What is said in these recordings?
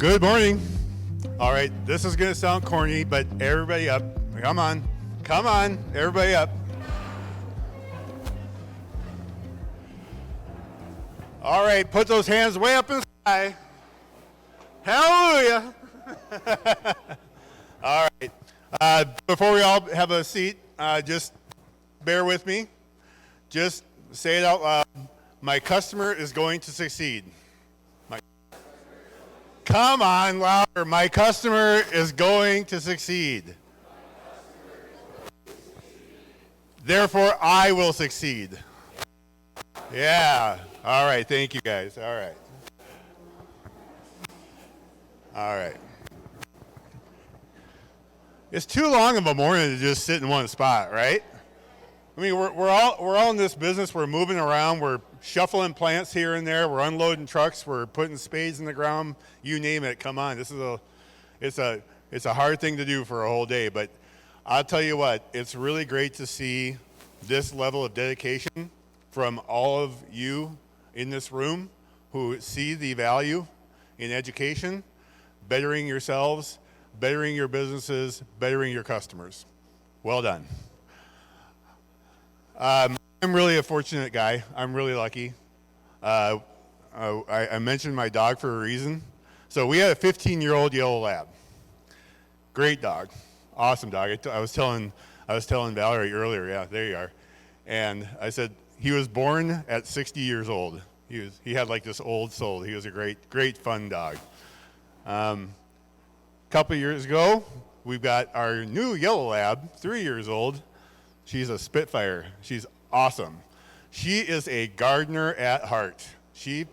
Good morning. All right, this is going to sound corny, but everybody up. Come on. Come on, everybody up. All right, put those hands way up in the sky. Hallelujah. All right. Before we all have a seat, just bear with me. Just say it out loud. My customer is going to succeed. Come on, louder. My customer is going to succeed. Therefore, I will succeed. Yeah. All right. Thank you, guys. All right. All right. It's too long of a morning to just sit in one spot, right? I mean, we're all in this business. We're moving around. We're shuffling plants here and there. We're unloading trucks. We're putting spades in the ground. You name it. Come on. It's a hard thing to do for a whole day. But I'll tell you what. It's really great to see this level of dedication from all of you in this room who see the value in education, bettering yourselves, bettering your businesses, bettering your customers. Well done. I'm really a fortunate guy. I'm really lucky. I mentioned my dog for a reason. So we had a 15-year-old yellow lab. Great dog. Awesome dog. I was telling Valerie earlier, yeah, there you are. And I said, he was born at 60 years old. He had like this old soul. He was a great fun dog. Couple years ago, we've got our new yellow lab, 3 years old. She's a Spitfire. She's awesome. She is a gardener at heart. She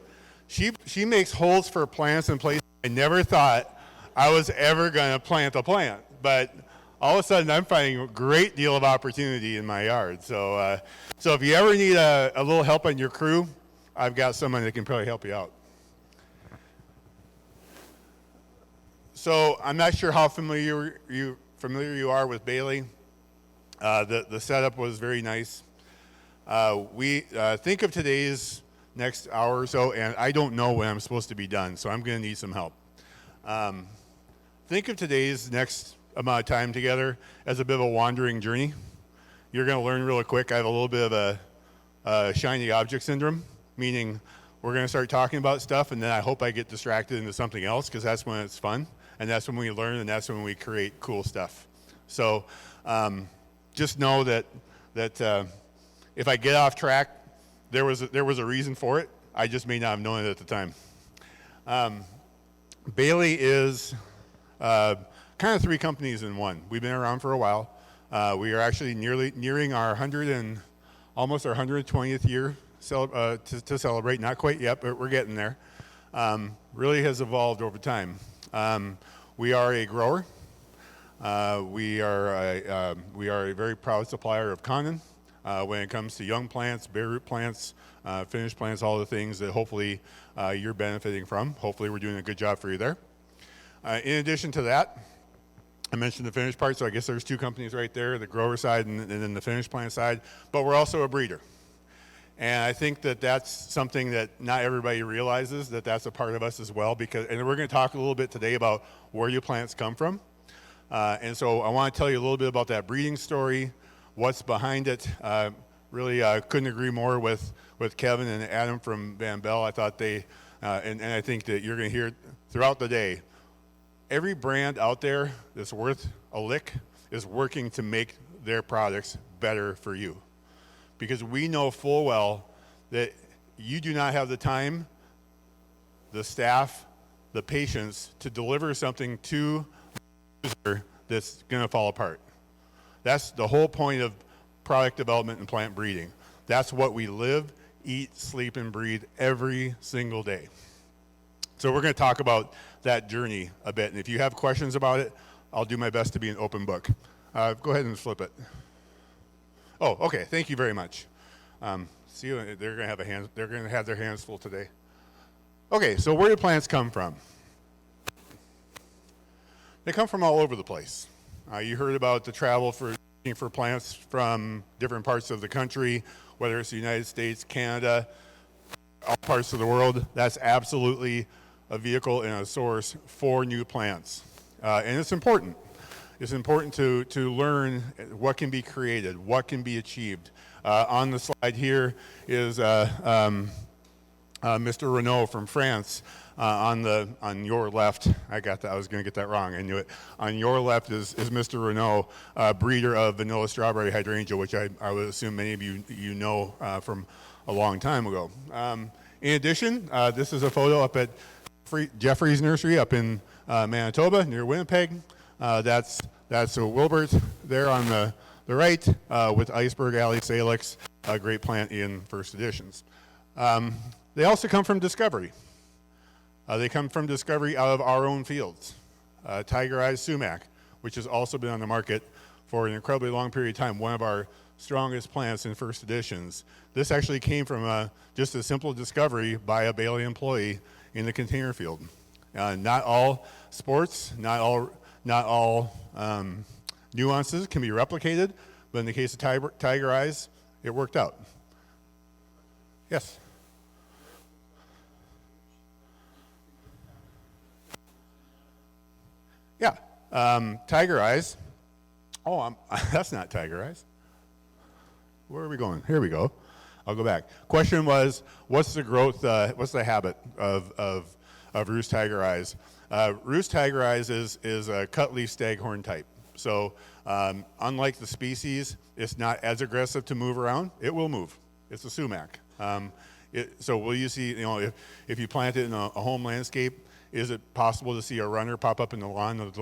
makes holes for plants in places I never thought I was ever going to plant a plant. But all of a sudden, I'm finding a great deal of opportunity in my yard. So if you ever need a little help on your crew, I've got someone that can probably help you out. So I'm not sure how familiar you are with Bailey. The setup was very nice. We think of today's next hour or so, and I don't know when I'm supposed to be done, so I'm going to need some help. Think of today's next amount of time together as a bit of a wandering journey. You're going to learn real quick. I have a little bit of a shiny object syndrome, meaning we're going to start talking about stuff, and then I hope I get distracted into something else, because that's when it's fun, and that's when we learn, and that's when we create cool stuff. So just know that if I get off track, there was a reason for it. I just may not have known it at the time. Bailey is kind of three companies in one. We've been around for a while. We are actually nearing our almost our 120th year to celebrate. Not quite yet, but we're getting there. Really has evolved over time. We are a grower. We are a very proud supplier of Conan when it comes to young plants, bare root plants, finished plants, all the things that hopefully you're benefiting from. Hopefully we're doing a good job for you there. In addition to that, I mentioned the finished part, so I guess there's two companies right there, the grower side and then the finished plant side, but we're also a breeder. And I think that that's something that not everybody realizes, that that's a part of us as well, and we're going to talk a little bit today about where your plants come from. And so I want to tell you a little bit about that breeding story, what's behind it. Really couldn't agree more with Kevin and Adam from Van Bell. I thought and I think that you're going to hear it throughout the day. Every brand out there that's worth a lick is working to make their products better for you. Because we know full well that you do not have the time, the staff, the patience to deliver something to that's going to fall apart. That's the whole point of product development and plant breeding. That's what we live, eat, sleep, and breathe every single day. So we're going to talk about that journey a bit. And if you have questions about it, I'll do my best to be an open book. Go ahead and flip it. Oh, okay. Thank you very much. See, they're going to have their hands full today. Okay, so where do plants come from? They come from all over the place. You heard about the travel for plants from different parts of the country, whether it's the United States, Canada, all parts of the world. That's absolutely a vehicle and a source for new plants. And it's important. It's important to learn what can be created, what can be achieved. On the slide here is Mr. Renault from France. On your left, I got that. I was going to get that wrong. I knew it. On your left is Mr. Renault, breeder of vanilla strawberry hydrangea, which I would assume many of you know from a long time ago. In addition, this is a photo up at Jeffrey's Nursery up in Manitoba near Winnipeg. That's Wilbert there on the right with Iceberg Alley Salix, a great plant in first editions. They also come from discovery. They come from discovery out of our own fields. Tiger Eyes Sumac, which has also been on the market for an incredibly long period of time, one of our strongest plants in first editions. This actually came from just a simple discovery by a Bailey employee in the container field. Not all sports, not all nuances can be replicated, but in the case of Tiger Eyes, it worked out. Yes? Yeah, Tiger Eyes. Oh, that's not Tiger Eyes. Where are we going? Here we go. I'll go back. Question was, what's the growth? What's the habit of Roost Tiger Eyes? Roost Tiger Eyes is a cut leaf staghorn type. So unlike the species, it's not as aggressive to move around. It will move. It's a sumac. So will you see? If you plant it in a home landscape, is it possible to see a runner pop up in the lawn that the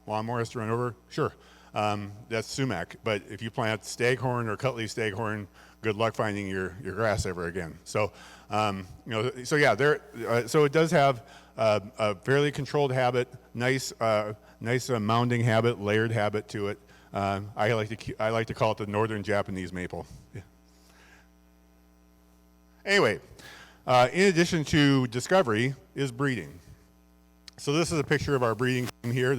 lawnmower has to run over? Sure. That's sumac. But if you plant staghorn or cutleaf staghorn, good luck finding your grass ever again. So, so it does have a fairly controlled habit, nice mounding habit, layered habit to it. I like to call it the northern Japanese maple. Yeah. Anyway, in addition to discovery is breeding. So this is a picture of our breeding team here.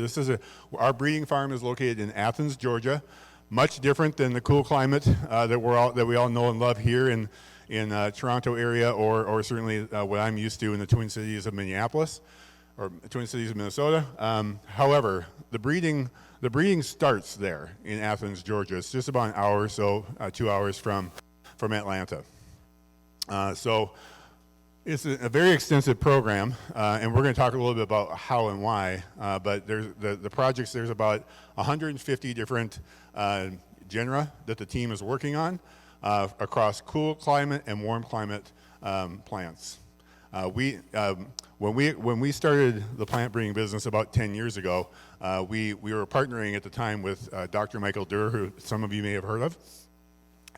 Our breeding farm is located in Athens, Georgia. Much different than the cool climate that we all know and love here in Toronto area, or certainly what I'm used to in the Twin Cities of Minneapolis, or Twin Cities of Minnesota. However, the breeding starts there in Athens, Georgia. It's just about an hour or so, 2 hours from Atlanta. So it's a very extensive program, and we're going to talk a little bit about how and why. But there's the projects. There's about 150 different genera that the team is working on across cool climate and warm climate plants. When we started the plant breeding business about 10 years ago, we were partnering at the time with Dr. Michael Durr, who some of you may have heard of,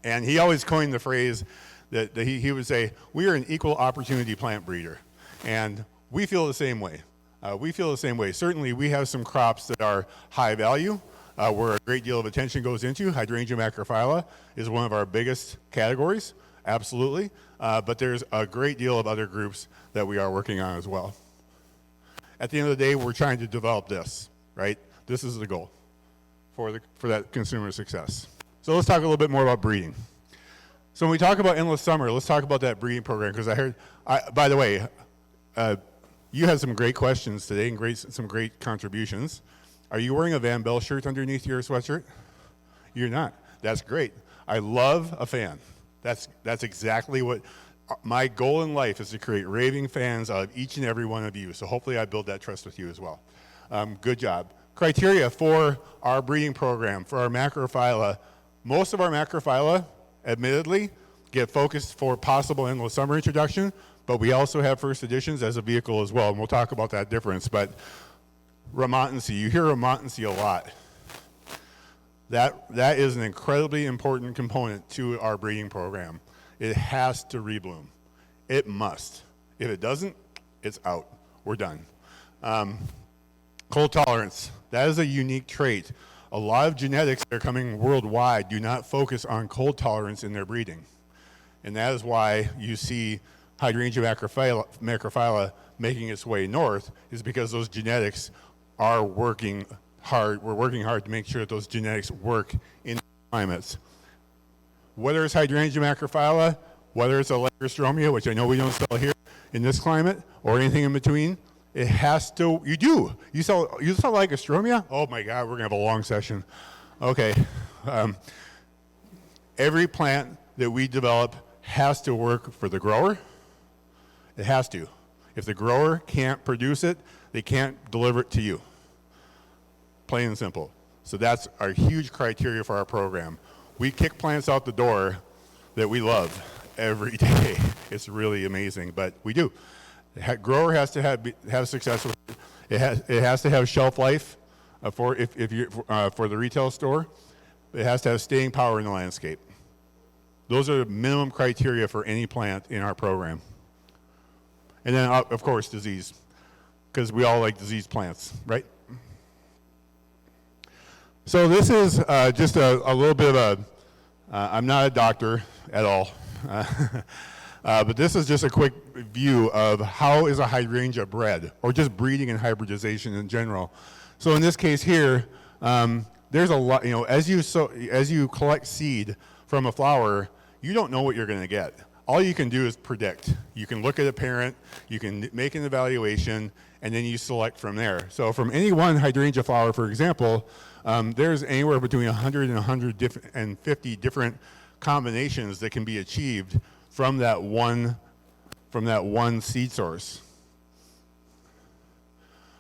and he always coined the phrase that he would say, we are an equal opportunity plant breeder. And we feel the same way. Certainly, we have some crops that are high value, where a great deal of attention goes into. Hydrangea macrophylla is one of our biggest categories, absolutely. But there's a great deal of other groups that we are working on as well. At the end of the day, we're trying to develop this, right? This is the goal for that consumer success. So let's talk a little bit more about breeding. So when we talk about Endless Summer, let's talk about that breeding program, because I heard, by the way, you had some great questions today and some great contributions. Are you wearing a Van Bell shirt underneath your sweatshirt? You're not. That's great. I love a fan. That's exactly what my goal in life is, to create raving fans out of each and every one of you. So hopefully I build that trust with you as well. Good job. Criteria for our breeding program, for our macrophylla. Most of our macrophylla, admittedly, get focused for possible endless summer introduction, but we also have first editions as a vehicle as well, and we'll talk about that difference. But remontancy, you hear remontancy a lot. That is an incredibly important component to our breeding program. It has to rebloom. It must. If it doesn't, it's out. We're done. Cold tolerance, that is a unique trait. A lot of genetics that are coming worldwide do not focus on cold tolerance in their breeding. And that is why you see Hydrangea macrophylla making its way north, is because those genetics are working hard. We're working hard to make sure that those genetics work in climates. Whether it's Hydrangea macrophylla, whether it's a Lagerstromia, which I know we don't sell here in this climate, or anything in between, It has to, you do. You sell lycosтрomia? Oh my God, we're gonna have a long session. Okay. Every plant that we develop has to work for the grower. It has to. If the grower can't produce it, they can't deliver it to you. Plain and simple. So that's our huge criteria for our program. We kick plants out the door that we love every day. It's really amazing, but we do. The grower has to have success with it. It has to have shelf life for the retail store. It has to have staying power in the landscape. Those are the minimum criteria for any plant in our program. And then, of course, disease, because we all like disease plants, right? So this is just a little bit of I'm not a doctor at all, but this is just a quick view of how is a hydrangea bred, or just breeding and hybridization in general. So in this case here, there's a lot, as you collect seed from a flower, you don't know what you're going to get. All you can do is predict. You can look at a parent, you can make an evaluation, and then you select from there. So from any one hydrangea flower, for example, there's anywhere between 100 and 150 different combinations that can be achieved from that one seed source.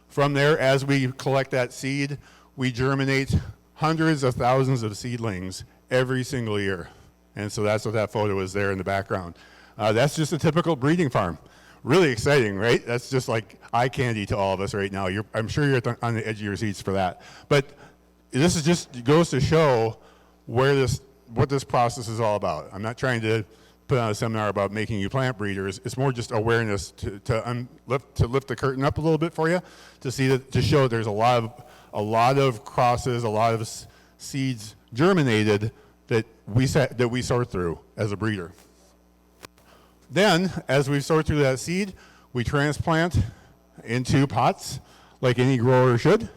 From there, as we collect that seed, we germinate hundreds of thousands of seedlings every single year. And so that's what that photo is there in the background. That's just a typical breeding farm. Really exciting, right? That's just like eye candy to all of us right now. I'm sure you're on the edge of your seats for that. But this is just goes to show what this process is all about. I'm not trying to put on a seminar about making you plant breeders. It's more just awareness to lift the curtain up a little bit for you, to show there's a lot of crosses, a lot of seeds germinated that we sort through as a breeder. Then, as we sort through that seed, we transplant into pots like any grower should.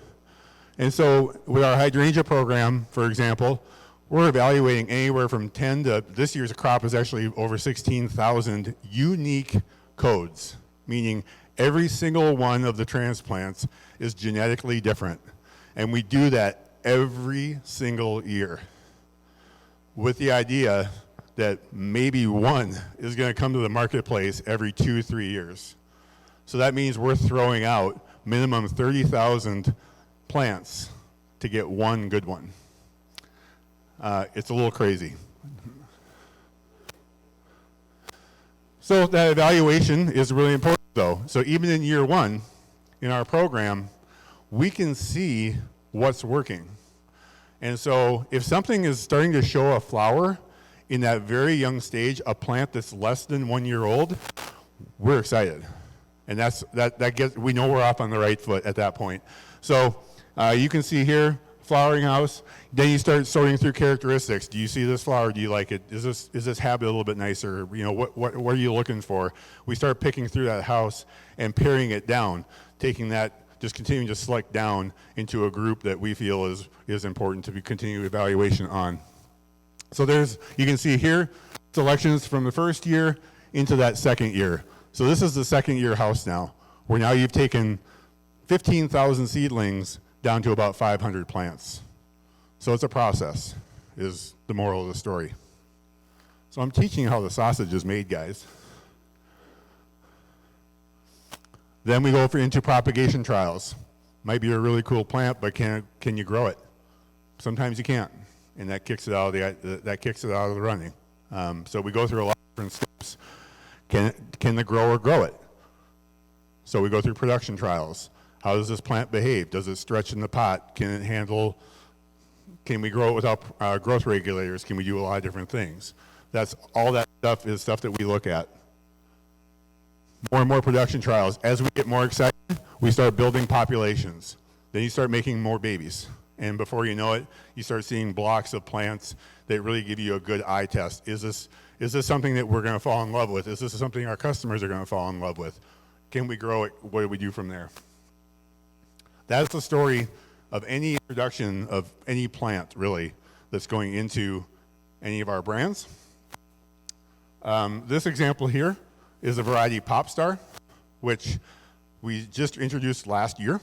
And so with our hydrangea program, for example, we're evaluating anywhere from 10 to, this year's crop is actually over 16,000 unique codes, meaning every single one of the transplants is genetically different. And we do that every single year, with the idea that maybe one is going to come to the marketplace every 2-3 years. So that means we're throwing out minimum 30,000 plants to get one good one. It's a little crazy. So that evaluation is really important though. So even in year one in our program, we can see what's working. And so if something is starting to show a flower in that very young stage, a plant that's less than 1 year old, we're excited. And we know we're off on the right foot at that point. So you can see here, flowering house. Then you start sorting through characteristics. Do you see this flower? Do you like it? Is this habit a little bit nicer? What are you looking for? We start picking through that house and paring it down, taking that, just continuing to select down into a group that we feel is important to be continue evaluation on. So you can see here, selections from the first year into that second year. So this is the second year house now, where now you've taken 15,000 seedlings down to about 500 plants. So it's a process, is the moral of the story. So I'm teaching you how the sausage is made, guys. Then we go into propagation trials. Might be a really cool plant, but can you grow it? Sometimes you can't, and that kicks it out of the running. So we go through a lot of different steps. Can the grower grow it? So we go through production trials. How does this plant behave? Does it stretch in the pot? Can we grow it without growth regulators? Can we do a lot of different things? All that stuff is stuff that we look at. More and more production trials. As we get more excited, we start building populations. Then you start making more babies. And before you know it, you start seeing blocks of plants that really give you a good eye test. Is this something that we're going to fall in love with? Is this something our customers are going to fall in love with? Can we grow it? What do we do from there? That's the story of any introduction of any plant, really, that's going into any of our brands. This example here is a variety Popstar, which we just introduced last year.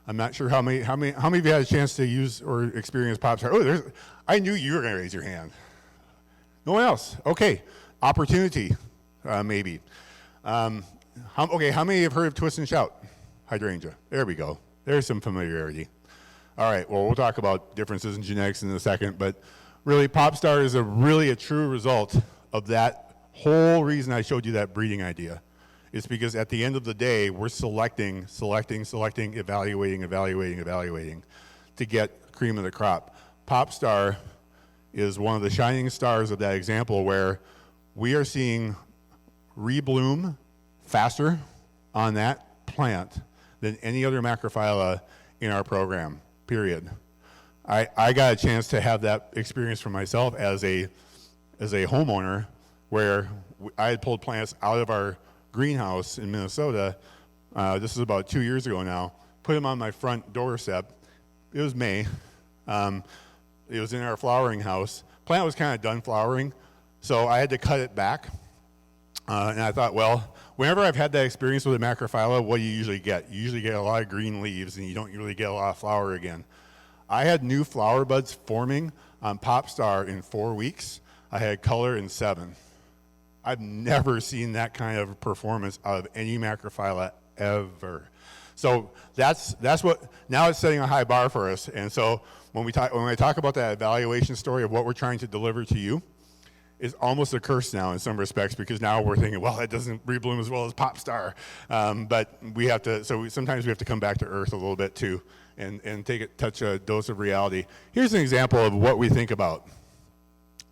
I'm not sure how many of you had a chance to use or experience PopStar. Oh, I knew you were going to raise your hand. No one else. Okay, opportunity, maybe. Okay, how many have heard of Twist and Shout hydrangea? There we go. There's some familiarity. All right, well, we'll talk about differences in genetics in a second, but really, PopStar is really a true result of that whole reason I showed you that breeding idea. It's because at the end of the day, we're selecting, evaluating to get cream of the crop. PopStar is one of the shining stars of that example where we are seeing rebloom faster on that plant than any other macrophylla in our program, period. I got a chance to have that experience for myself as a homeowner where I had pulled plants out of our greenhouse in Minnesota. This is about 2 years ago now. Put them on my front doorstep. It was May. It was in our flowering house. Plant was kind of done flowering, so I had to cut it back. And I thought, well, whenever I've had that experience with a macrophylla, what do you usually get? You usually get a lot of green leaves, and you don't really get a lot of flower again. I had new flower buds forming on PopStar in 4 weeks. I had color in 7. I've never seen that kind of performance out of any macrophylla ever. So that's what, now it's setting a high bar for us. And so when I talk about that evaluation story of what we're trying to deliver to you, it's almost a curse now in some respects, because now we're thinking, well, it doesn't rebloom as well as PopStar. But we have to, sometimes we have to come back to earth a little bit too and touch a dose of reality. Here's an example of what we think about.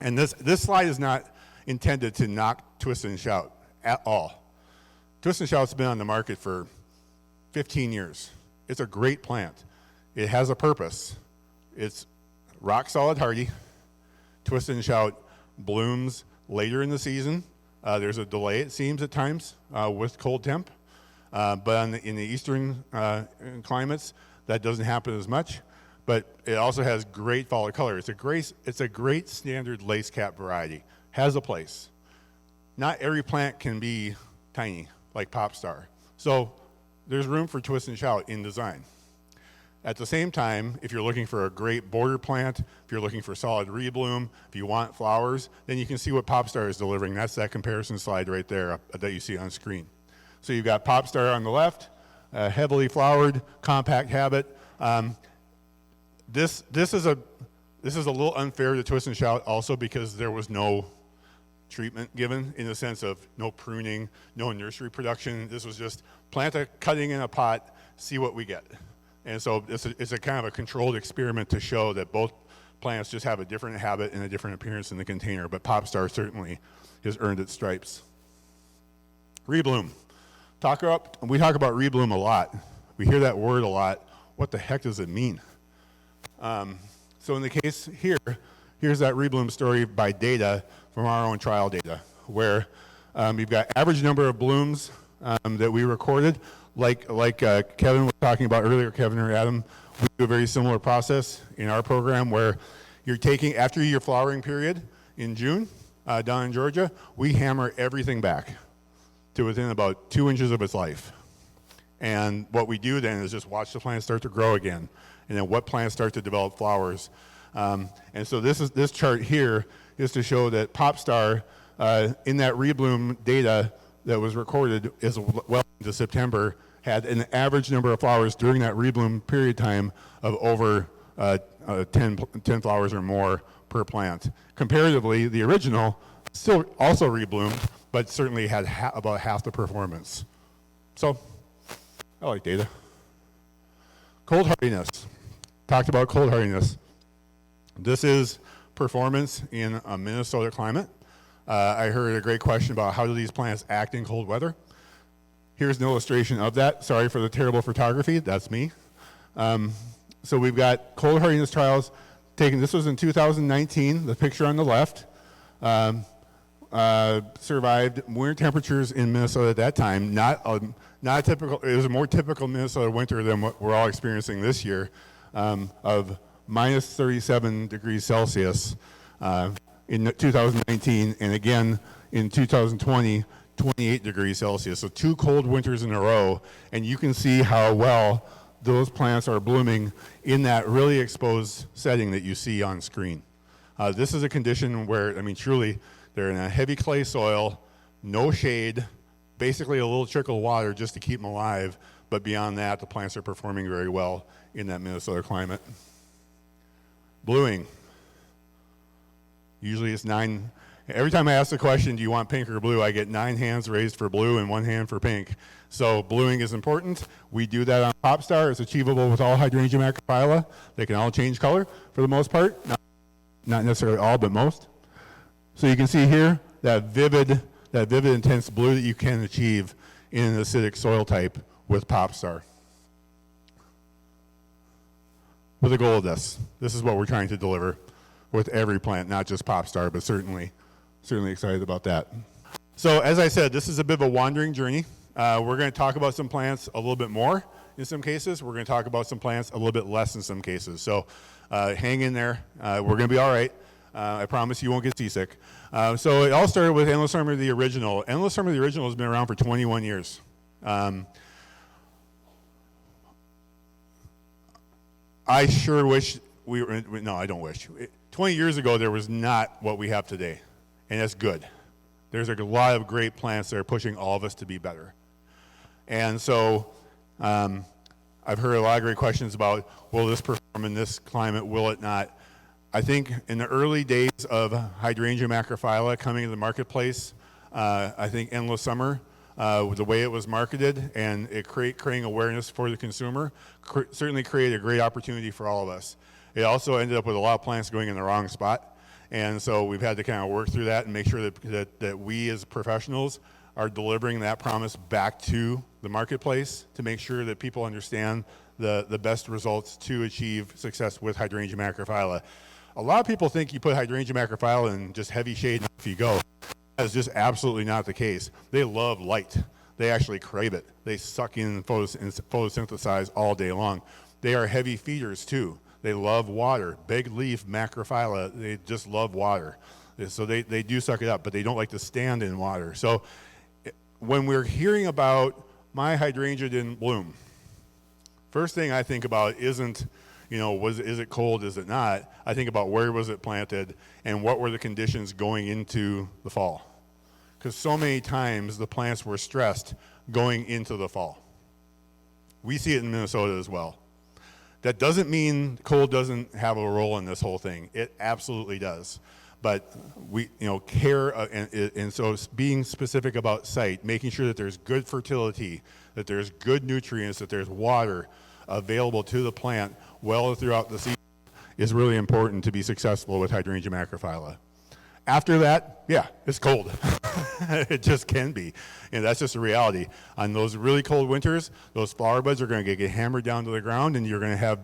And this slide is not intended to knock Twist and Shout at all. Twist and Shout's been on the market for 15 years. It's a great plant. It has a purpose. It's rock solid hardy. Twist and Shout blooms later in the season. There's a delay, it seems, at times with cold temp. But in the eastern climates, that doesn't happen as much. But it also has great fall of color. It's a great standard lace cap variety. Has a place. Not every plant can be tiny like PopStar. So there's room for Twist and Shout in design. At the same time, if you're looking for a great border plant, if you're looking for solid rebloom, if you want flowers, then you can see what PopStar is delivering. That's that comparison slide right there that you see on screen. So you've got PopStar on the left, heavily flowered, compact habit. This is a little unfair to Twist and Shout also because there was no treatment given, in the sense of no pruning, no nursery production. This was just plant a cutting in a pot, see what we get. And so it's a kind of a controlled experiment to show that both plants just have a different habit and a different appearance in the container, but PopStar certainly has earned its stripes. Rebloom. We talk about rebloom a lot. We hear that word a lot. What the heck does it mean? So in the case here, here's that rebloom story by data from our own trial data, where you've got average number of blooms that we recorded. Like Kevin was talking about earlier, Kevin or Adam, we do a very similar process in our program where you're taking, after your flowering period in June, down in Georgia, we hammer everything back to within about 2 inches of its life. And what we do then is just watch the plants start to grow again, and then what plants start to develop flowers. And so this chart here is to show that PopStar, in that rebloom data that was recorded as well into September, had an average number of flowers during that rebloom period time of over 10 flowers or more per plant. Comparatively, the original still also rebloomed, but certainly had about half the performance. So, I like data. Cold hardiness. Talked about cold hardiness. This is performance in a Minnesota climate. I heard a great question about how do these plants act in cold weather. Here's an illustration of that. Sorry for the terrible photography. That's me. So we've got cold hardiness trials taken. This was in 2019. The picture on the left survived winter temperatures in Minnesota at that time. Not typical. It was a more typical Minnesota winter than what we're all experiencing this year, of minus 37 degrees Celsius in 2019, and again in 2020, 28 degrees Celsius. So 2 cold winters in a row, and you can see how well those plants are blooming in that really exposed setting that you see on screen. This is a condition where, I mean, truly, they're in a heavy clay soil, no shade, basically a little trickle of water just to keep them alive, but beyond that, the plants are performing very well in that Minnesota climate. Bluing. Usually it's 9. Every time I ask the question, do you want pink or blue, I get 9 hands raised for blue and 1 hand for pink. So bluing is important. We do that on Popstar. It's achievable with all hydrangea macrophylla. They can all change color for the most part. Not necessarily all, but most. So you can see here that vivid intense blue that you can achieve in an acidic soil type with Popstar. With the goal of this is what we're trying to deliver with every plant, not just Popstar, but certainly excited about that. So as I said, this is a bit of a wandering journey. We're going to talk about some plants a little bit more in some cases. We're going to talk about some plants a little bit less in some cases. So hang in there. We're going to be all right. I promise you won't get seasick. So it all started with Endless Summer the Original. Endless Summer the Original has been around for 21 years. I sure wish we were, no, I don't wish. 20 years ago, there was not what we have today, and that's good. There's a lot of great plants that are pushing all of us to be better. And so I've heard a lot of great questions about, will this perform in this climate, will it not? I think in the early days of hydrangea macrophylla coming to the marketplace, I think Endless Summer, the way it was marketed and it creating awareness for the consumer, certainly created a great opportunity for all of us. It also ended up with a lot of plants going in the wrong spot. And so we've had to kind of work through that and make sure that we as professionals are delivering that promise back to the marketplace to make sure that people understand the best results to achieve success with hydrangea macrophylla. A lot of people think you put hydrangea macrophylla in just heavy shade and off you go. That is just absolutely not the case. They love light. They actually crave it. They suck in and photosynthesize all day long. They are heavy feeders too. They love water. Big leaf macrophylla, they just love water. So they do suck it up, but they don't like to stand in water. So when we're hearing about my hydrangea didn't bloom, first thing I think about isn't, is it cold, is it not? I think about where was it planted and what were the conditions going into the fall. Because so many times the plants were stressed going into the fall. We see it in Minnesota as well. That doesn't mean cold doesn't have a role in this whole thing. It absolutely does. But we, care, and so being specific about site, making sure that there's good fertility, that there's good nutrients, that there's water available to the plant well throughout the season is really important to be successful with hydrangea macrophylla. After that, yeah, it's cold. It just can be. And that's just a reality. On those really cold winters, those flower buds are going to get hammered down to the ground, and you're going to have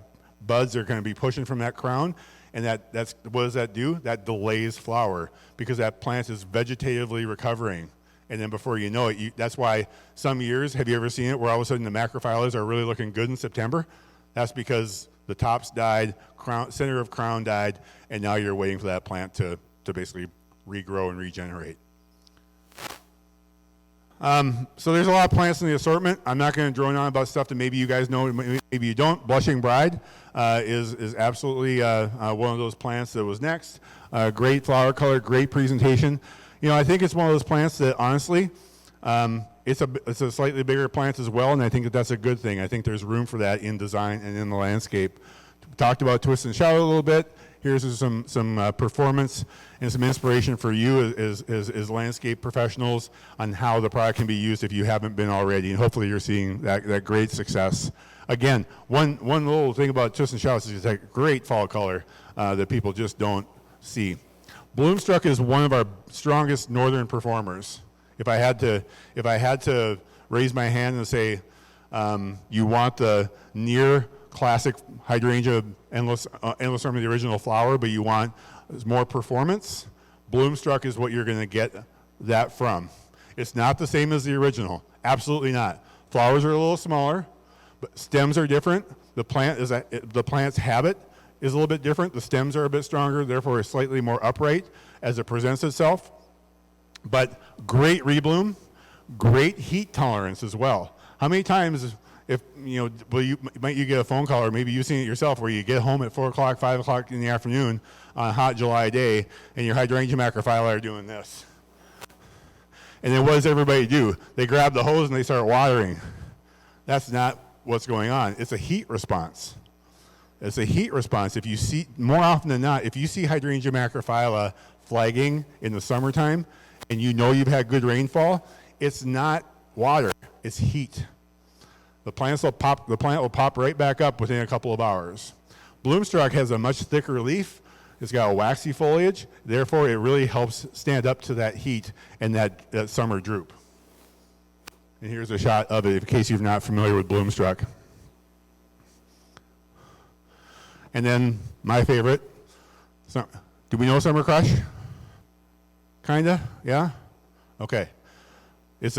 buds that are going to be pushing from that crown. And that's what does that do? That delays flower because that plant is vegetatively recovering. And then before you know it, that's why some years, have you ever seen it, where all of a sudden the macrophyllas are really looking good in September? That's because the tops died, center of crown died, and now you're waiting for that plant to basically regrow and regenerate. So there's a lot of plants in the assortment. I'm not going to drone on about stuff that maybe you guys know, maybe you don't. Blushing Bride is absolutely one of those plants that was next. Great flower color, great presentation. I think it's one of those plants that honestly, it's a slightly bigger plant as well, and I think that's a good thing. I think there's room for that in design and in the landscape. We talked about twist and shout a little bit. Here's some performance and some inspiration for you as landscape professionals on how the product can be used if you haven't been already, and hopefully you're seeing that great success. Again, one little thing about twist and shout is it's a great fall color that people just don't see. Bloomstruck is one of our strongest northern performers. If I had to raise my hand and say, you want the near classic hydrangea endless summer the original flower, but you want more performance, Bloomstruck is what you're going to get that from. It's not the same as the original, absolutely not. Flowers are a little smaller, but stems are different. The plant's habit is a little bit different. The stems are a bit stronger, therefore it's slightly more upright as it presents itself. But great rebloom. Great heat tolerance as well. How many times, if might you get a phone call, or maybe you've seen it yourself, where you get home at 4 o'clock, 5 o'clock in the afternoon on a hot July day, and your hydrangea macrophylla are doing this. And then what does everybody do? They grab the hose and they start watering. That's not what's going on. It's a heat response. It's a heat response. If you see, more often than not, if you see hydrangea macrophylla flagging in the summertime, and you know you've had good rainfall, it's not water, it's heat. The plant will pop right back up within a couple of hours. Bloomstalk has a much thicker leaf. It's got a waxy foliage. Therefore, it really helps stand up to that heat and that summer droop. And here's a shot of it in case you're not familiar with Bloomstalk. And then my favorite, do we know Summer Crush? Kinda, yeah? Okay. It's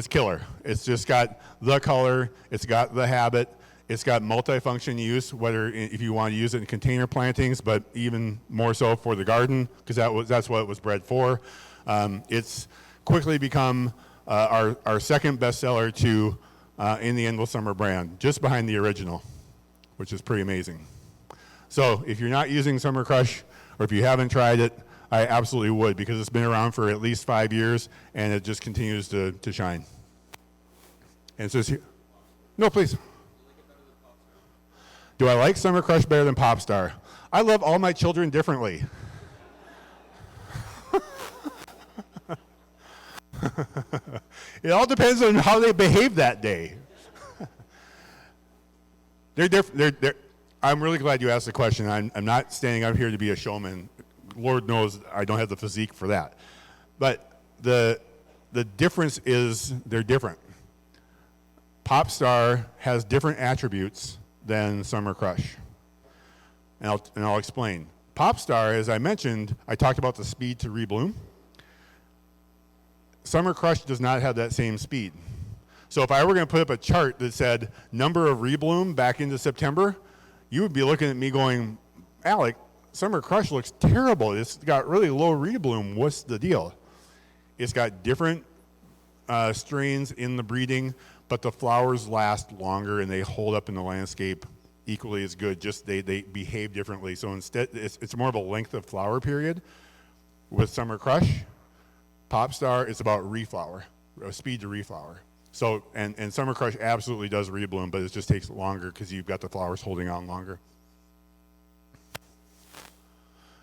killer. It's just got the color, it's got the habit, it's got multifunction use, whether if you want to use it in container plantings, but even more so for the garden, because that's what it was bred for. It's quickly become our second bestseller in the Endless Summer brand, just behind the original, which is pretty amazing. So if you're not using Summer Crush, or if you haven't tried it, I absolutely would, because it's been around for at least 5 years, and it just continues to shine. And it says here, no, please. Do I like Summer Crush better than Popstar? I love all my children differently. It all depends on how they behave that day. They're different. I'm really glad you asked the question. I'm not standing up here to be a showman. Lord knows I don't have the physique for that. But the difference is they're different. Popstar has different attributes than Summer Crush. And I'll explain. Popstar, as I mentioned, I talked about the speed to rebloom. Summer Crush does not have that same speed. So if I were going to put up a chart that said number of rebloom back into September, you would be looking at me going, Alec, Summer Crush looks terrible. It's got really low rebloom. What's the deal? It's got different strains in the breeding, but the flowers last longer and they hold up in the landscape equally as good. Just they behave differently. So instead, it's more of a length of flower period. With Summer Crush, Popstar, it's about reflower, speed to reflower. So and Summer Crush absolutely does rebloom, but it just takes longer because you've got the flowers holding on longer.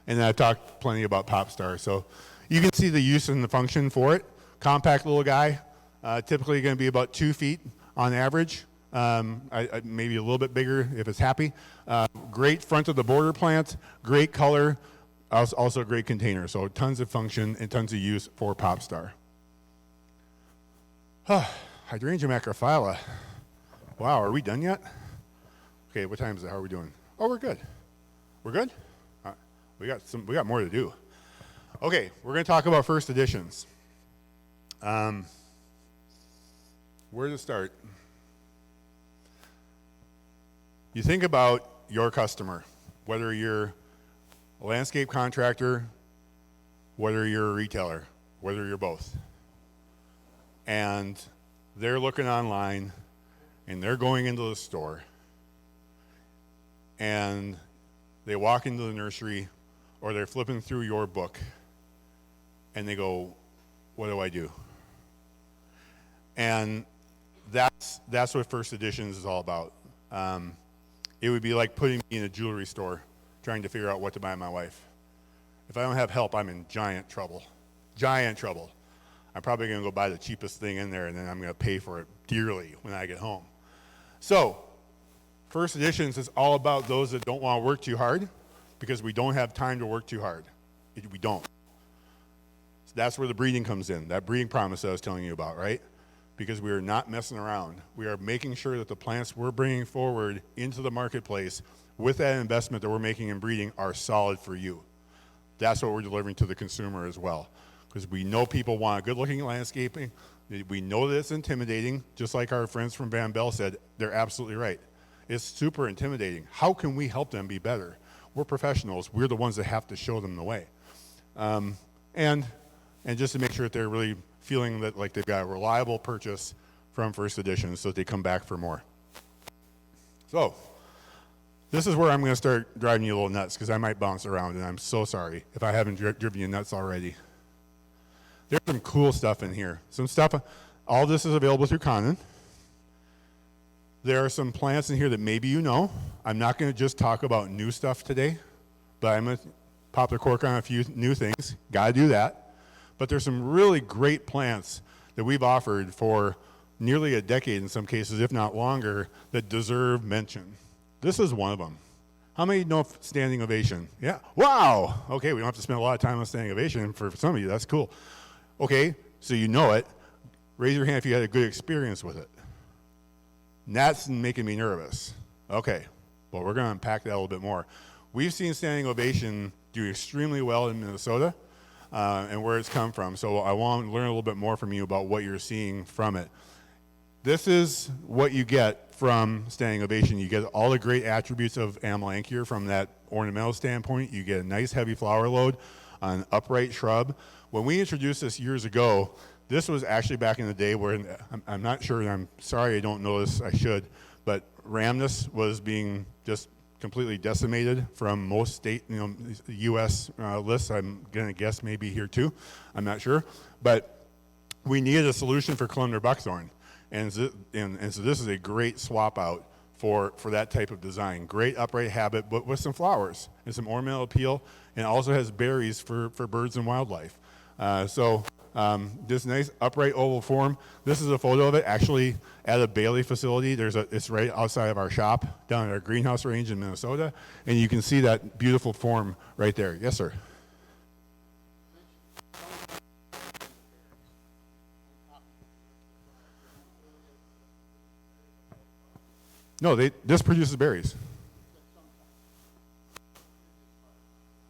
And then I've talked plenty about Popstar. So you can see the use and the function for it. Compact little guy, typically going to be about 2 feet on average. Maybe a little bit bigger if it's happy. Great front of the border plant, great color, also a great container. So tons of function and tons of use for Popstar. Hydrangea macrophylla. Wow, are we done yet? Okay, what time is it? How are we doing? Oh, we're good. We're good? We got more to do. Okay, we're going to talk about first editions. Where to start? You think about your customer, whether you're a landscape contractor, whether you're a retailer, whether you're both. And they're looking online, and they're going into the store, and they walk into the nursery, or they're flipping through your book, and they go, what do I do? And that's what first editions is all about. It would be like putting me in a jewelry store trying to figure out what to buy my wife. If I don't have help, I'm in giant trouble. Giant trouble. I'm probably going to go buy the cheapest thing in there, and then I'm going to pay for it dearly when I get home. So first editions is all about those that don't want to work too hard, because we don't have time to work too hard. We don't. So that's where the breeding comes in, that breeding promise I was telling you about, right? Because we are not messing around. We are making sure that the plants we're bringing forward into the marketplace with that investment that we're making in breeding are solid for you. That's what we're delivering to the consumer as well. Because we know people want good-looking landscaping. We know that it's intimidating, just like our friends from Van Bell said. They're absolutely right. It's super intimidating. How can we help them be better? We're professionals. We're the ones that have to show them the way. And just to make sure that they're really feeling that like they've got a reliable purchase from First Edition so that they come back for more. So this is where I'm going to start driving you a little nuts because I might bounce around, and I'm so sorry if I haven't driven you nuts already. There's some cool stuff in here. Some stuff, all this is available through Conan. There are some plants in here that maybe you know. I'm not going to just talk about new stuff today, but I'm going to pop the cork on a few new things. Got to do that. But there's some really great plants that we've offered for nearly a decade in some cases, if not longer, that deserve mention. This is one of them. How many know standing ovation? Yeah. Wow. Okay, we don't have to spend a lot of time on standing ovation. For some of you, that's cool. Okay, so you know it. Raise your hand if you had a good experience with it. And that's making me nervous. Okay, well, we're going to unpack that a little bit more. We've seen standing ovation do extremely well in Minnesota and where it's come from. So I want to learn a little bit more from you about what you're seeing from it. This is what you get from standing ovation. You get all the great attributes of Amelanchier from that ornamental standpoint. You get a nice heavy flower load on an upright shrub. When we introduced this years ago, this was actually back in the day where, I'm not sure, and I'm sorry I don't know this, I should, but Rhamnus was being just completely decimated from most state, U.S. Lists. I'm going to guess maybe here too. I'm not sure. But we needed a solution for columnar buckthorn. And so this is a great swap out for that type of design. Great upright habit, but with some flowers and some ornamental appeal, and also has berries for birds and wildlife. This nice upright oval form. This is a photo of it actually at a Bailey facility. It's right outside of our shop down at our greenhouse range in Minnesota, and you can see that beautiful form right there. Yes, sir. No, this produces berries.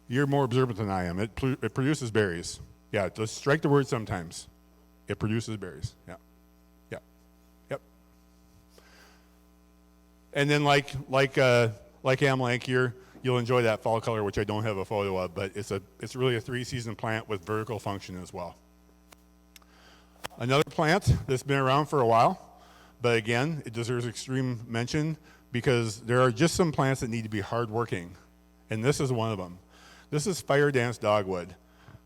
You're more observant than I am. It produces berries. Yeah, let's strike the word sometimes. It produces berries. Yeah. Yep. And then like Amelanchier, you'll enjoy that fall color, which I don't have a photo of, but it's really a 3-season plant with vertical function as well. Another plant that's been around for a while, but again, it deserves extreme mention because there are just some plants that need to be hardworking, and this is one of them. This is fire dance dogwood.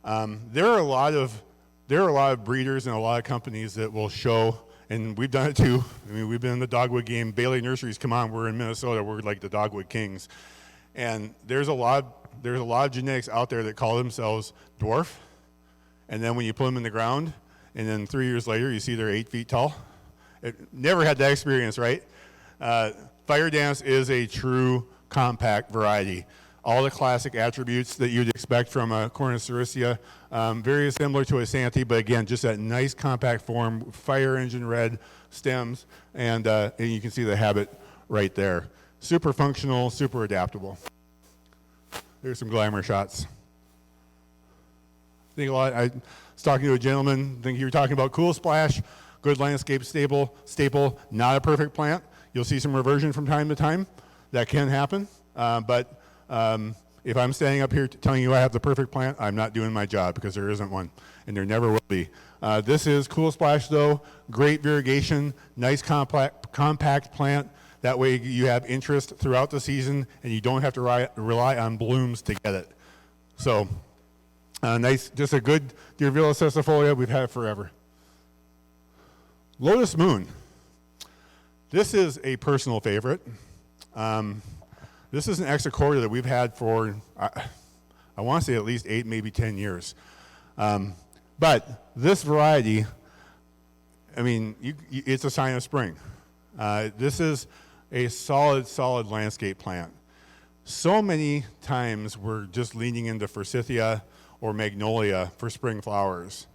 There are a lot of breeders and a lot of companies that will show, and we've done it too. I mean, we've been in the dogwood game. Bailey Nurseries, come on, we're in Minnesota. We're like the dogwood kings, and there's a lot of genetics out there that call themselves dwarf, and then when you put them in the ground, and then 3 years later you see they're 8 feet tall. Never had that experience, right? Fire dance is a true compact variety. All the classic attributes that you'd expect from a Cornuceraceae, very similar to a Santhe, but again, just that nice compact form, fire engine red stems, and you can see the habit right there. Super functional, super adaptable. There's some glamour shots. I was talking to a gentleman, I think you were talking about Cool Splash, good landscape staple, not a perfect plant. You'll see some reversion from time to time. That can happen, but if I'm standing up here telling you I have the perfect plant, I'm not doing my job because there isn't one, and there never will be. This is Cool Splash, though. Great variegation, nice compact plant. That way you have interest throughout the season, and you don't have to rely on blooms to get it. So nice, just a good Deervilla cestifolia. We've had it forever. Lotus Moon. This is a personal favorite. This is an exocordia that we've had for, I want to say at least 8, maybe 10 years. But this variety, I mean, it's a sign of spring. This is a solid landscape plant. So many times we're just leaning into forsythia or magnolia for spring flowers.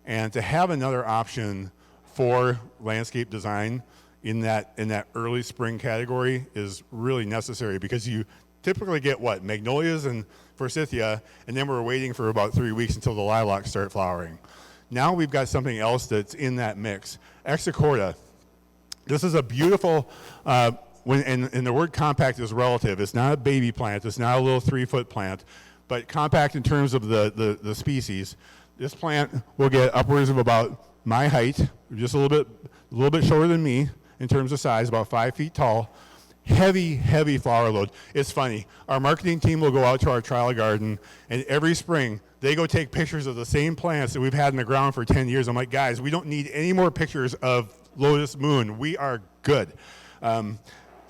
And to have another option for landscape design in that early spring category is really necessary because you typically get what? Magnolias and forsythia, and then we're waiting for about 3 weeks until the lilacs start flowering. Now we've got something else that's in that mix. Exocordia. This is a beautiful, and the word compact is relative. It's not a baby plant. It's not a little 3-foot plant, but compact in terms of the species. This plant will get upwards of about my height, just a little bit shorter than me in terms of size, about 5 feet tall. Heavy flower load. It's funny. Our marketing team will go out to our trial garden, and every spring they go take pictures of the same plants that we've had in the ground for 10 years. I'm like, guys, we don't need any more pictures of lotus moon. We are good. The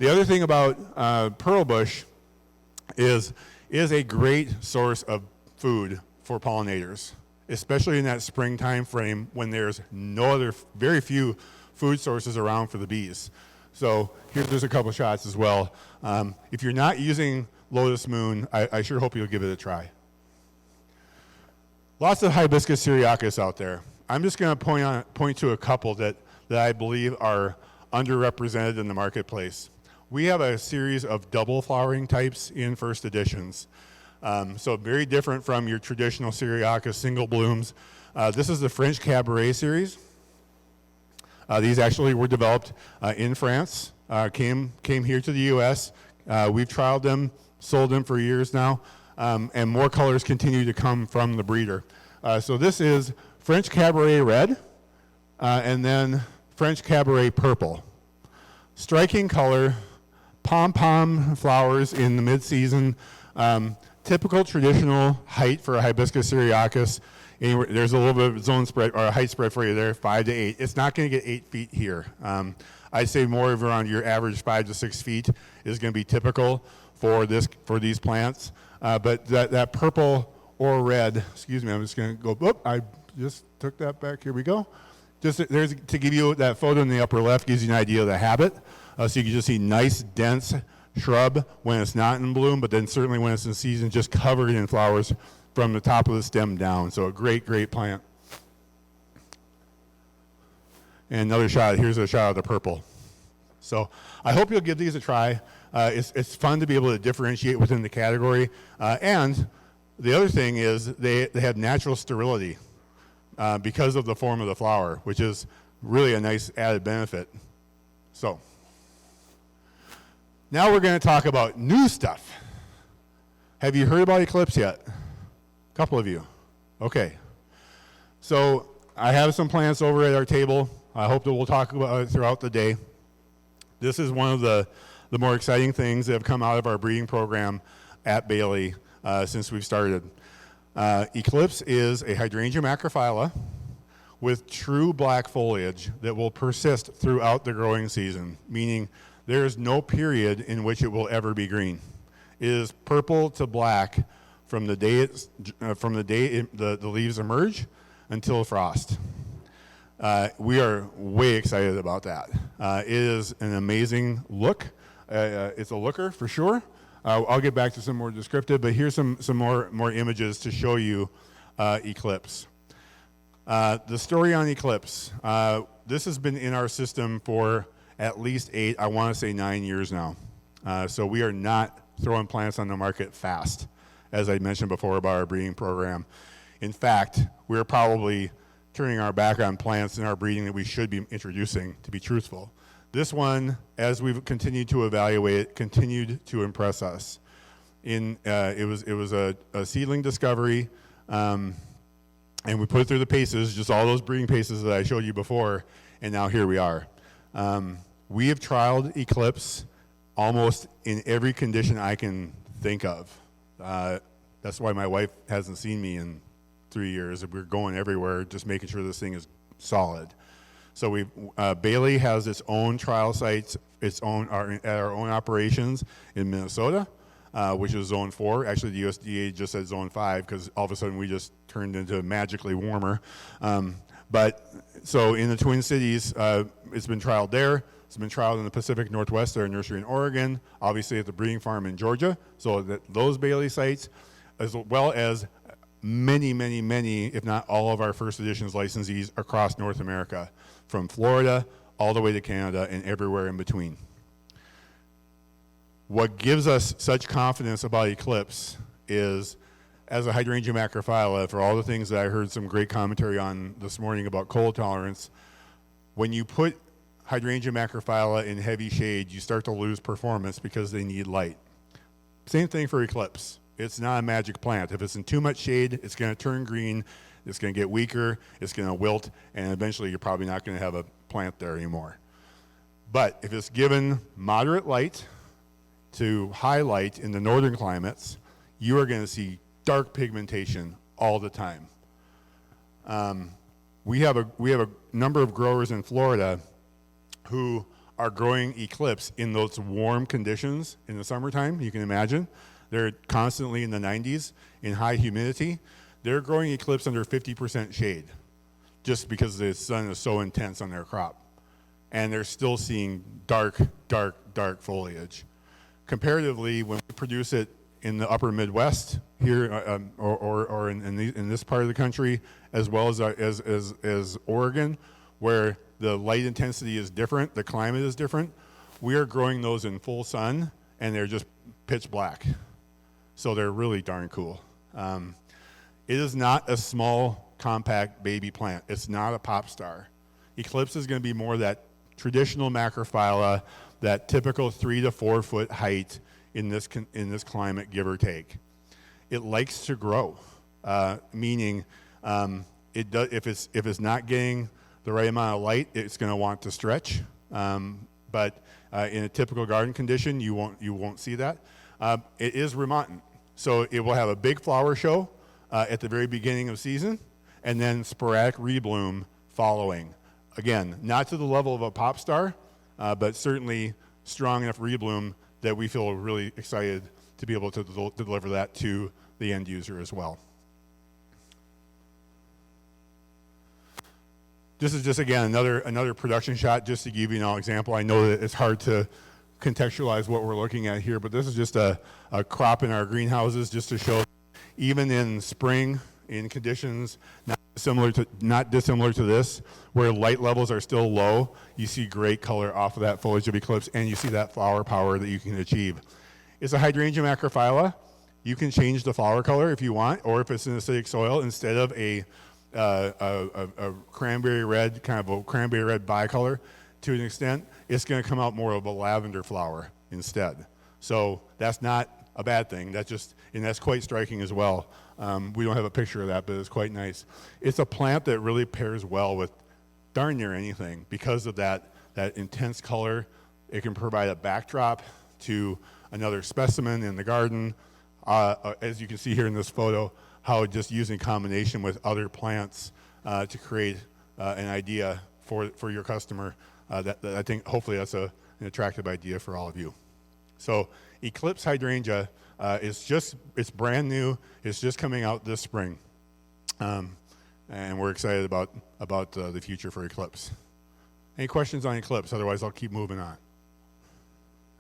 other thing about pearl bush is a great source of food for pollinators, especially in that spring time frame when there's very few food sources around for the bees. So there's a couple shots as well. If you're not using lotus moon, I sure hope you'll give it a try. Lots of hibiscus syriacus out there. I'm just going to point to a couple that I believe are underrepresented in the marketplace. We have a series of double flowering types in first editions. So very different from your traditional syriacus single blooms. This is the French Cabaret series. These actually were developed in France, came here to the U.S. We've trialed them, sold them for years now, and more colors continue to come from the breeder. So this is French Cabaret Red, and then French Cabaret Purple. Striking color, pom-pom flowers in the mid-season, typical traditional height for a hibiscus syriacus. There's a little bit of zone spread or a height spread for you there, 5 to 8. It's not going to get 8 feet here. I'd say more of around your average 5 to 6 feet is going to be typical for these plants. But that purple or red, excuse me, I'm just going to go. Whoop, I just took that back. Here we go. There's to give you that photo in the upper left gives you an idea of the habit. So you can just see nice, dense shrub when it's not in bloom, but then certainly when it's in season, just covered in flowers from the top of the stem down. So a great plant. And another shot. Here's a shot of the purple. So I hope you'll give these a try. It's fun to be able to differentiate within the category. And the other thing is they have natural sterility because of the form of the flower, which is really a nice added benefit. So now we're going to talk about new stuff. Have you heard about Eclipse yet? A couple of you. Okay. So I have some plants over at our table. I hope that we'll talk about it throughout the day. This is one of the more exciting things that have come out of our breeding program at Bailey since we've started. Eclipse is a hydrangea macrophylla with true black foliage that will persist throughout the growing season, meaning there is no period in which it will ever be green. It is purple to black from the day the leaves emerge until frost. We are way excited about that. It is an amazing look. It's a looker for sure. I'll get back to some more descriptive, but here's some more images to show you Eclipse. The story on Eclipse. This has been in our system for at least 8, I want to say 9 years now. So we are not throwing plants on the market fast, as I mentioned before about our breeding program. In fact, we're probably turning our back on plants in our breeding that we should be introducing, to be truthful. This one, as we've continued to evaluate it, continued to impress us. It was a seedling discovery, and we put it through the paces, just all those breeding paces that I showed you before, and now here we are. We have trialed Eclipse almost in every condition I can think of. That's why my wife hasn't seen me in 3 years. We're going everywhere, just making sure this thing is solid. So Bailey has its own trial sites, at our own operations in Minnesota, which is Zone 4. Actually, the USDA just said Zone 5 because all of a sudden we just turned into magically warmer. So in the Twin Cities, it's been trialed there. It's been trialed in the Pacific Northwest at our nursery in Oregon, obviously at the breeding farm in Georgia. So those Bailey sites, as well as many, if not all of our first editions licensees across North America, from Florida all the way to Canada and everywhere in between. What gives us such confidence about Eclipse is, as a hydrangea macrophylla, for all the things that I heard some great commentary on this morning about cold tolerance, when you put hydrangea macrophylla in heavy shade, you start to lose performance because they need light. Same thing for Eclipse. It's not a magic plant. If it's in too much shade, it's going to turn green. It's going to get weaker, it's going to wilt, and eventually you're probably not going to have a plant there anymore. But if it's given moderate light to high light in the northern climates, you are going to see dark pigmentation all the time. We have a number of growers in Florida who are growing eclipse in those warm conditions in the summertime. You can imagine they're constantly in the 90s in high humidity. They're growing eclipse under 50% shade just because the sun is so intense on their crop, and they're still seeing dark foliage. Comparatively, when we produce it in the upper Midwest here, or in this part of the country, as well as Oregon, where the light intensity is different, the climate is different, we are growing those in full sun, and they're just pitch black. So they're really darn cool. It is not a small, compact baby plant. It's not a pop star. Eclipse is going to be more that traditional macrophylla, that typical 3 to 4 foot height in this climate, give or take. It likes to grow, meaning if it's not getting the right amount of light, it's going to want to stretch. But in a typical garden condition, you won't see that. It is remontant, so it will have a big flower show at the very beginning of season, and then sporadic rebloom following. Again, not to the level of a pop star, but certainly strong enough rebloom that we feel really excited to be able to deliver that to the end user as well. This is just, again, another production shot just to give you an example. I know that it's hard to contextualize what we're looking at here, but this is just a crop in our greenhouses just to show even in spring, in conditions not dissimilar to this, where light levels are still low, you see great color off of that foliage of eclipse, and you see that flower power that you can achieve. It's a hydrangea macrophylla. You can change the flower color if you want, or if it's in acidic soil, instead of a cranberry red, kind of a cranberry red bicolor to an extent, it's going to come out more of a lavender flower instead. So that's not a bad thing. And that's quite striking as well. We don't have a picture of that, but it's quite nice. It's a plant that really pairs well with darn near anything because of that intense color. It can provide a backdrop to another specimen in the garden. As you can see here in this photo, how just using combination with other plants to create an idea for your customer. That I think hopefully that's an attractive idea for all of you. So Eclipse hydrangea it's brand new. It's just coming out this spring, and we're excited about the future for Eclipse. Any questions on Eclipse? Otherwise, I'll keep moving on.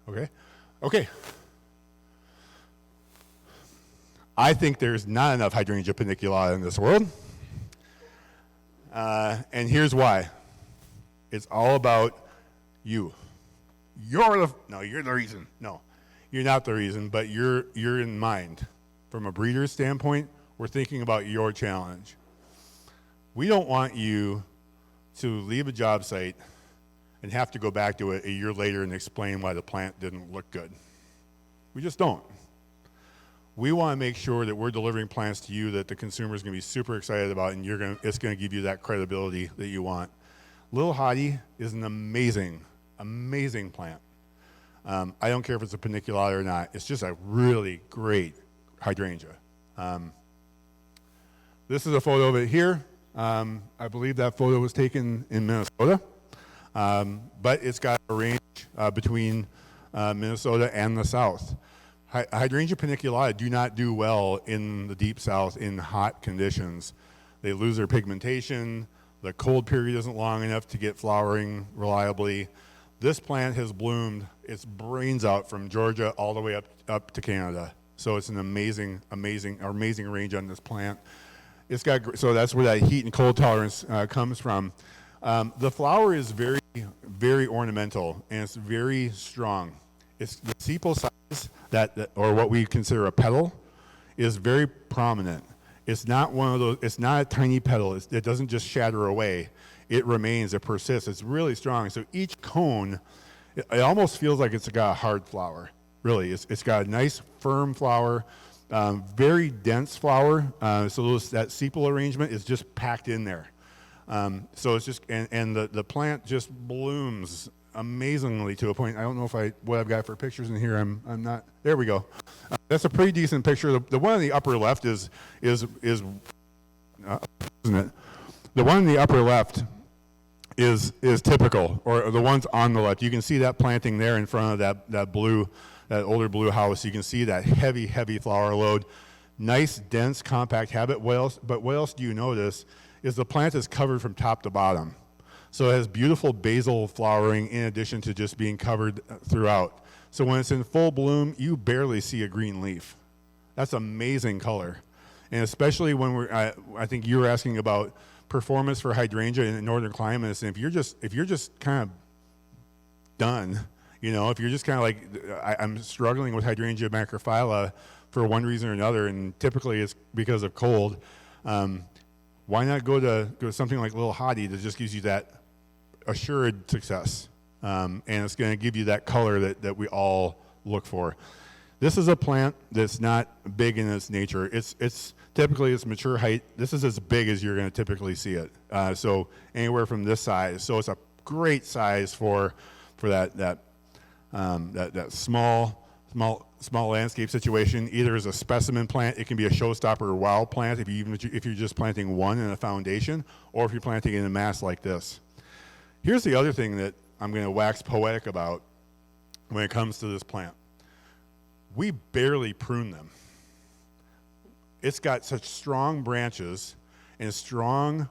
Okay. I think there's not enough hydrangea paniculata in this world, and here's why. It's all about you. You're the reason. No, you're not the reason, but you're in mind. From a breeder's standpoint, we're thinking about your challenge. We don't want you to leave a job site and have to go back to it a year later and explain why the plant didn't look good. We just don't. We want to make sure that we're delivering plants to you that the consumer is going to be super excited about, and it's going to give you that credibility that you want. Little Hottie is an amazing plant. I don't care if it's a paniculata or not. It's just a really great hydrangea. This is a photo of it here. I believe that photo was taken in Minnesota, but it's got a range between Minnesota and the South. Hydrangea paniculata do not do well in the deep South in hot conditions. They lose their pigmentation. The cold period isn't long enough to get flowering reliably. This plant has bloomed its brains out from Georgia all the way up to Canada. So it's an amazing range on this plant. So that's where that heat and cold tolerance comes from. The flower is very, very ornamental, and it's very strong. It's the sepal size or what we consider a petal, is very prominent. It's not one of those. It's not a tiny petal. It doesn't just shatter away. It remains. It persists. It's really strong. So each cone, it almost feels like it's got a hard flower. Really, it's got a nice firm flower. Very dense flower, so that sepal arrangement is just packed in there. So it's just, and the plant just blooms amazingly to a point. I don't know what I've got for pictures in here. I'm not, there we go. That's a pretty decent picture. The one in the upper left is isn't it? The one in the upper left is typical, or the ones on the left. You can see that planting there in front of that older blue house. You can see that heavy flower load. Nice, dense, compact habit. But what else do you notice is the plant is covered from top to bottom. So it has beautiful basal flowering in addition to just being covered throughout. So when it's in full bloom, you barely see a green leaf. That's amazing color. And especially when I think you were asking about performance for hydrangea in northern climates, and if you're just kind of done, if you're just kind of like, I'm struggling with hydrangea macrophylla for one reason or another, and typically it's because of cold, why not go to something like Little Hottie that just gives you that assured success, and it's going to give you that color that we all look for. This is a plant that's not big in its nature. It's typically its mature height. This is as big as you're going to typically see it. So anywhere from this size. So it's a great size for that small landscape situation. Either as a specimen plant, it can be a showstopper or wild plant if you're just planting one in a foundation, or if you're planting in a mass like this. Here's the other thing that I'm going to wax poetic about when it comes to this plant. We barely prune them. It's got such strong branches and strong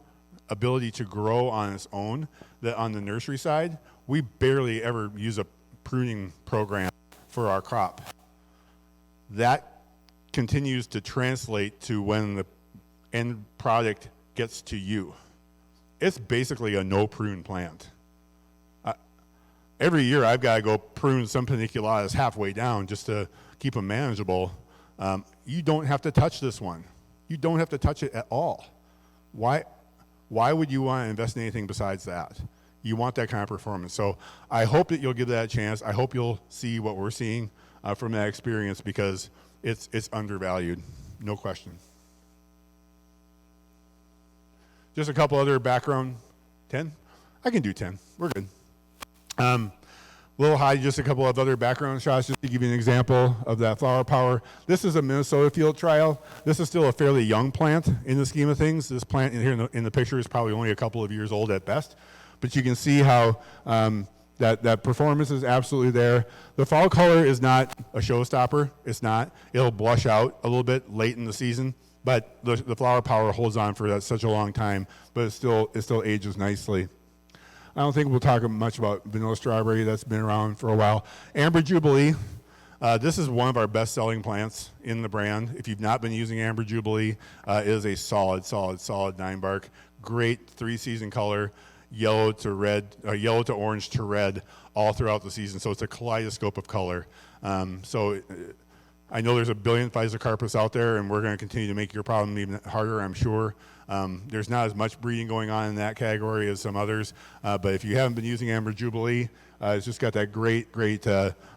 ability to grow on its own that on the nursery side, we barely ever use a pruning program for our crop. That continues to translate to when the end product gets to you. It's basically a no prune plant. Every year I've got to go prune some paniculatas halfway down just to keep them manageable. You don't have to touch this one. You don't have to touch it at all. Why would you want to invest in anything besides that? You want that kind of performance. So I hope that you'll give that a chance. I hope you'll see what we're seeing from that experience, because it's undervalued, no question. Just a couple other background. 10? I can do 10. We're good. Little High, just a couple of other background shots just to give you an example of that flower power. This is a Minnesota field trial. This is still a fairly young plant in the scheme of things. This plant in here in the picture is probably only a couple of years old at best. But you can see how that performance is absolutely there. The fall color is not a showstopper. It's not. It'll blush out a little bit late in the season. But the flower power holds on for such a long time, but it still ages nicely. I don't think we'll talk much about vanilla strawberry. That's been around for a while. Amber Jubilee. This is one of our best-selling plants in the brand. If you've not been using Amber Jubilee, it is a solid 9 bark. Great 3-season color, yellow to red, yellow to orange to red, all throughout the season. So it's a kaleidoscope of color. I know there's a billion Physocarpus out there, and we're going to continue to make your problem even harder, I'm sure. There's not as much breeding going on in that category as some others, but if you haven't been using Amber Jubilee, it's just got that great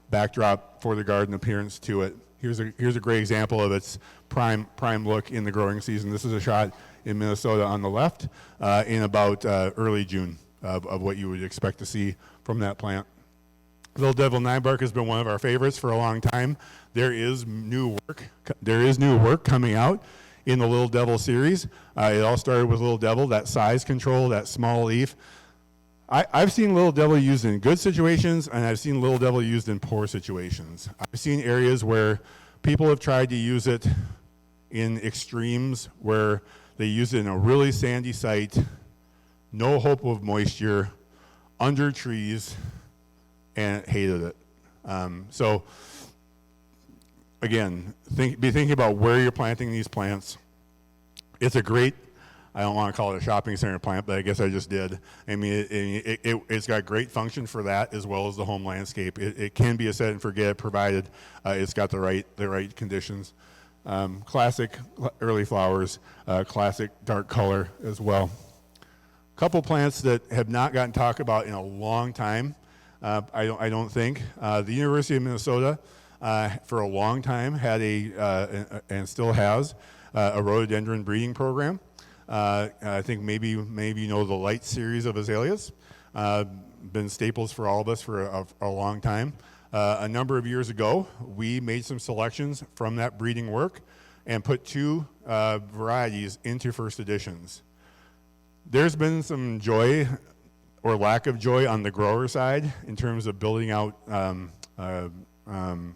backdrop for the garden appearance to it. Here's a great example of its prime look in the growing season. This is a shot in Minnesota on the left in about early June of what you would expect to see from that plant. Little Devil 9-bark has been one of our favorites for a long time. There is new work coming out in the Little Devil series. It all started with Little Devil, that size control, that small leaf. I've seen Little Devil used in good situations, and I've seen Little Devil used in poor situations. I've seen areas where people have tried to use it in extremes, where they use it in a really sandy site, no hope of moisture, under trees, and hated it. So again, be thinking about where you're planting these plants. It's a great, I don't want to call it a shopping center plant, but I guess I just did. I mean, it's got great function for that as well as the home landscape. It can be a set and forget, provided it's got the right conditions. Classic early flowers, classic dark color as well. Couple plants that have not gotten talked about in a long time. I don't think. The University of Minnesota for a long time had and still has a rhododendron breeding program. I think maybe you know the Light series of azaleas. Been staples for all of us for a long time. A number of years ago, we made some selections from that breeding work and put 2 varieties into first editions. There's been some joy or lack of joy on the grower side in terms of building out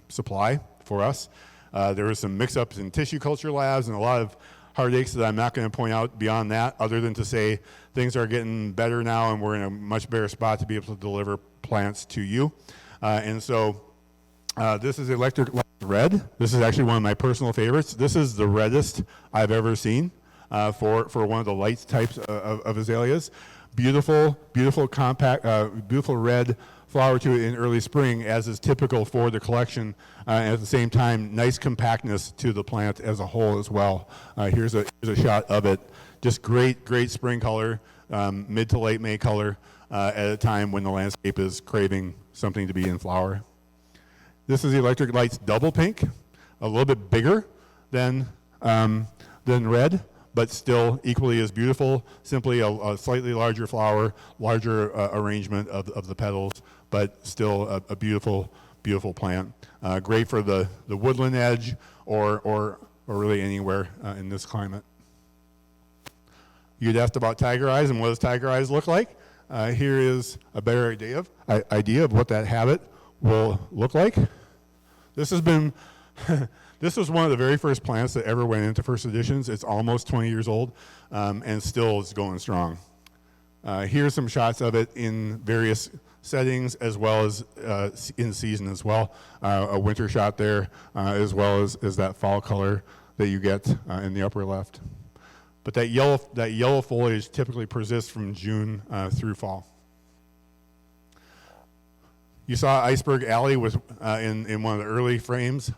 supply for us. There were some mix-ups in tissue culture labs and a lot of heartaches that I'm not going to point out beyond that, other than to say things are getting better now and we're in a much better spot to be able to deliver plants to you. And so this is Electric Light Red. This is actually one of my personal favorites. This is the reddest I've ever seen for one of the light types of azaleas. Beautiful, compact, beautiful red flower to it in early spring, as is typical for the collection. And at the same time, nice compactness to the plant as a whole as well. Here's a shot of it. Just great spring color, mid to late May color at a time when the landscape is craving something to be in flower. This is the Electric Lights Double Pink, a little bit bigger than red, but still equally as beautiful. Simply a slightly larger flower, larger arrangement of the petals, but still a beautiful plant. Great for the woodland edge or really anywhere in this climate. You'd asked about tiger eyes and what does tiger eyes look like. Here is a better idea of what that habit will look like. This has been this was one of the very first plants that ever went into first editions. It's almost 20 years old and still is going strong. Here's some shots of it in various settings as well as in season as well. A winter shot there as well as that fall color that you get in the upper left. But that yellow foliage typically persists from June through fall. You saw Iceberg Alley with in one of the early frames.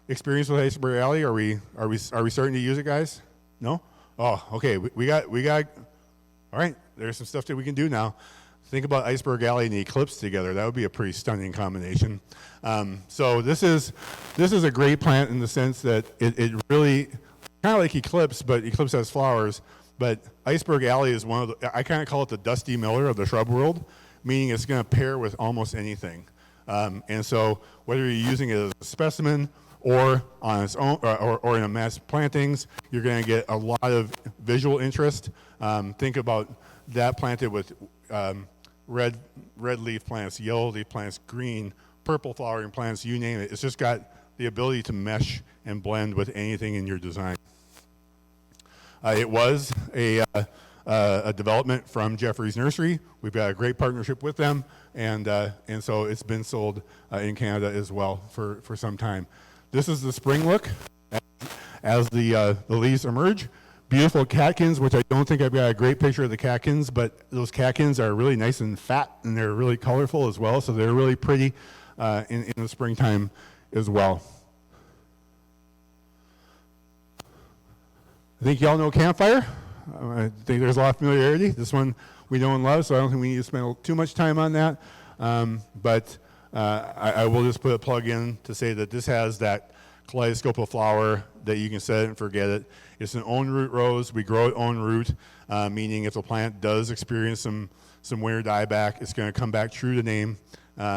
Experience with Iceberg Alley? Are we starting to use it, guys? No? Oh, okay. We got. All right. There's some stuff that we can do now. Think about Iceberg Alley and Eclipse together. That would be a pretty stunning combination. So this is a great plant in the sense that it really kind of like Eclipse, but Eclipse has flowers. But Iceberg Alley is one of the, I kind of call it the Dusty Miller of the shrub world, meaning it's going to pair with almost anything. And so whether you're using it as a specimen or on its own or in a mass plantings, you're going to get a lot of visual interest. Think about that planted with red leaf plants, yellow leaf plants, green, purple flowering plants, you name it. It's just got the ability to mesh and blend with anything in your design. It was a development from Jeffrey's Nursery. We've got a great partnership with them, and so it's been sold in Canada as well for some time. This is the spring look as the leaves emerge. Beautiful catkins, which I don't think I've got a great picture of the catkins, but those catkins are really nice and fat, and they're really colorful as well, so they're really pretty in the springtime as well. I think y'all know Campfire. I think there's a lot of familiarity. This one we know and love, so I don't think we need to spend too much time on that. But I will just put a plug in to say that this has that kaleidoscope of flower that you can set it and forget it. It's an own root rose. We grow it own root, meaning if a plant does experience some winter dieback, it's going to come back true to name,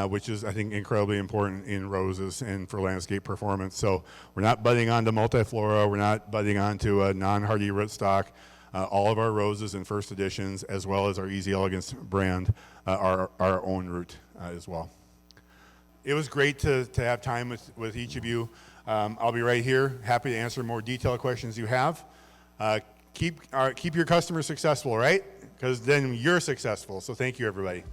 which is, I think, incredibly important in roses and for landscape performance. So we're not budding onto multiflora. We're not budding onto a non-hardy rootstock. All of our roses in first editions, as well as our Easy Elegance brand, are our own root as well. It was great to have time with each of you. I'll be right here, happy to answer more detailed questions you have. Keep your customers successful, right? Because then you're successful. So thank you, everybody.